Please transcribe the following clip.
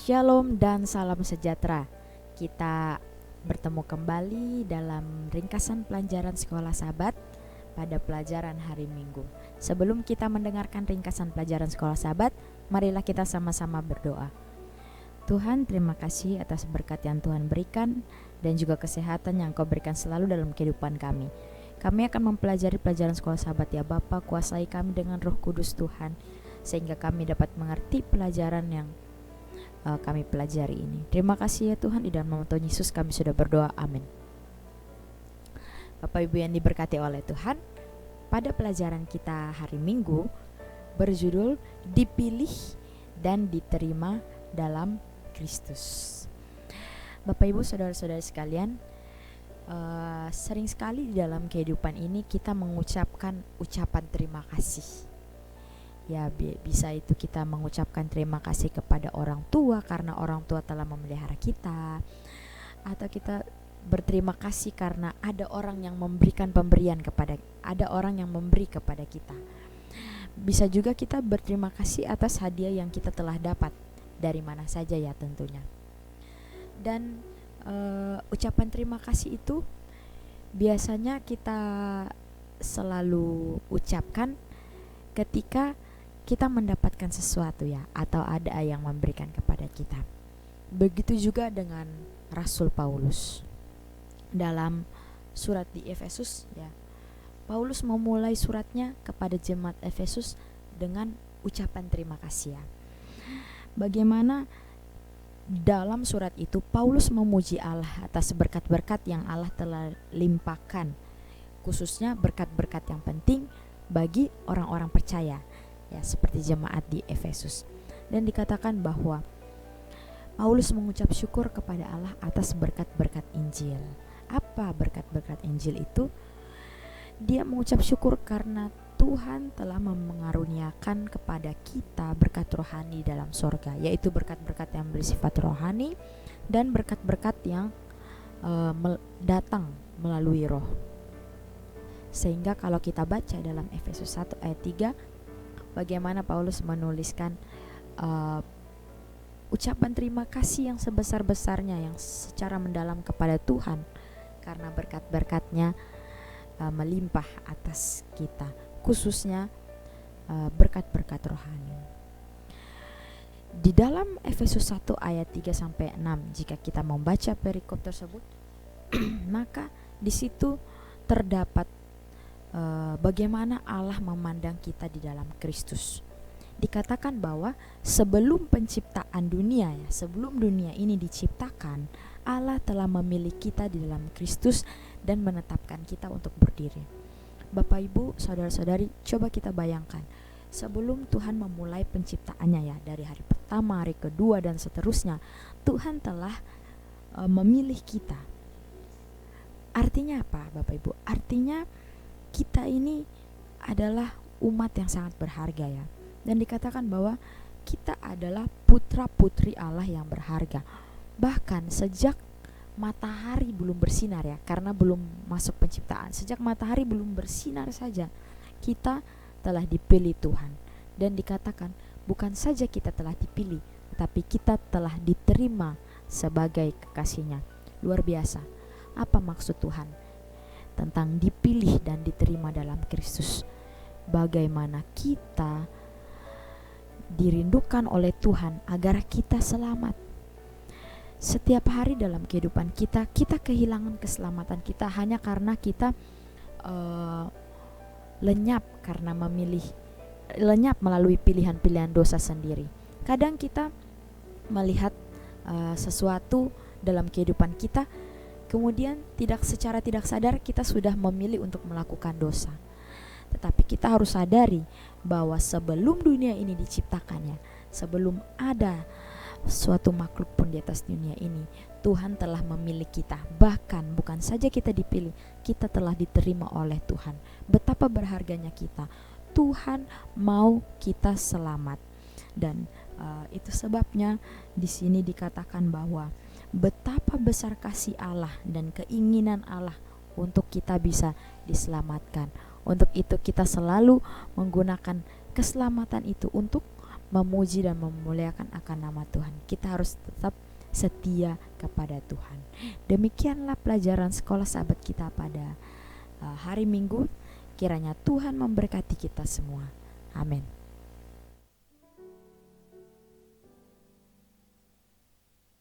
Shalom dan salam sejahtera. Kita bertemu kembali dalam ringkasan pelajaran Sekolah Sabat pada pelajaran hari Minggu. Sebelum kita mendengarkan ringkasan pelajaran Sekolah Sabat, marilah kita sama-sama berdoa. Tuhan, terima kasih atas berkat yang Tuhan berikan dan juga kesehatan yang Kau berikan selalu dalam kehidupan kami. Kami akan mempelajari pelajaran Sekolah Sabat ya Bapa, kuasai kami dengan Roh Kudus Tuhan, sehingga kami dapat mengerti pelajaran yang kami pelajari ini. Terima kasih ya Tuhan, di dalam nama Tuhan Yesus kami sudah berdoa, amin. Bapak Ibu yang diberkati oleh Tuhan, pada pelajaran kita hari Minggu berjudul dipilih dan diterima dalam Kristus. Bapak Ibu, saudara-saudari sekalian, sering sekali di dalam kehidupan ini kita mengucapkan ucapan terima kasih. Ya, bisa itu kita mengucapkan terima kasih kepada orang tua karena orang tua telah memelihara kita, atau kita berterima kasih karena ada orang yang memberikan pemberian ada orang yang memberi kepada kita. Bisa juga kita berterima kasih atas hadiah yang kita telah dapat dari mana saja ya tentunya. Dan ucapan terima kasih itu biasanya kita selalu ucapkan ketika kita mendapatkan sesuatu ya, atau ada yang memberikan kepada kita. Begitu juga dengan Rasul Paulus dalam surat di Efesus ya. Paulus memulai suratnya kepada jemaat Efesus dengan ucapan terima kasih ya. Bagaimana dalam surat itu Paulus memuji Allah atas berkat-berkat yang Allah telah limpahkan, khususnya berkat-berkat yang penting bagi orang-orang percaya ya, seperti jemaat di Efesus. Dan dikatakan bahwa Paulus mengucap syukur kepada Allah atas berkat-berkat Injil. Apa berkat-berkat Injil itu? Dia mengucap syukur karena Tuhan telah mengaruniakan kepada kita berkat rohani dalam sorga, yaitu berkat-berkat yang bersifat rohani dan berkat-berkat yang datang melalui roh. Sehingga kalau kita baca dalam Efesus 1 ayat 3, bagaimana Paulus menuliskan ucapan terima kasih yang sebesar-besarnya, yang secara mendalam kepada Tuhan karena berkat-berkatnya melimpah atas kita, khususnya berkat-berkat rohani. Di dalam Efesus 1 ayat 3-6, jika kita membaca perikop tersebut maka di situ terdapat bagaimana Allah memandang kita di dalam Kristus. Dikatakan bahwa sebelum penciptaan dunia ya, sebelum dunia ini diciptakan, Allah telah memilih kita di dalam Kristus dan menetapkan kita untuk berdiri. Bapak Ibu, saudara-saudari, coba kita bayangkan, sebelum Tuhan memulai penciptaannya ya, dari hari pertama, hari kedua dan seterusnya, Tuhan telah memilih kita. Artinya apa, Bapak Ibu? Artinya kita ini adalah umat yang sangat berharga ya. Dan dikatakan bahwa kita adalah putra-putri Allah yang berharga. Bahkan sejak matahari belum bersinar ya, karena belum masuk penciptaan. Sejak matahari belum bersinar saja, kita telah dipilih Tuhan. Dan dikatakan bukan saja kita telah dipilih, tetapi kita telah diterima sebagai kekasihnya. Luar biasa. Apa maksud Tuhan tentang dipilih dan diterima dalam Kristus? Bagaimana kita dirindukan oleh Tuhan agar kita selamat. Setiap hari dalam kehidupan kita kehilangan keselamatan kita hanya karena kita lenyap melalui pilihan-pilihan dosa sendiri. Kadang kita melihat sesuatu dalam kehidupan kita, kemudian secara tidak sadar kita sudah memilih untuk melakukan dosa. Tetapi kita harus sadari bahwa sebelum dunia ini diciptakannya, sebelum ada suatu makhluk pun di atas dunia ini, Tuhan telah memilih kita. Bahkan bukan saja kita dipilih, kita telah diterima oleh Tuhan. Betapa berharganya kita. Tuhan mau kita selamat. Dan itu sebabnya di sini dikatakan bahwa betapa besar kasih Allah dan keinginan Allah untuk kita bisa diselamatkan. Untuk itu kita selalu menggunakan keselamatan itu untuk memuji dan memuliakan akan nama Tuhan. Kita harus tetap setia kepada Tuhan. Demikianlah pelajaran sekolah sahabat kita pada hari Minggu. Kiranya Tuhan memberkati kita semua. Amin.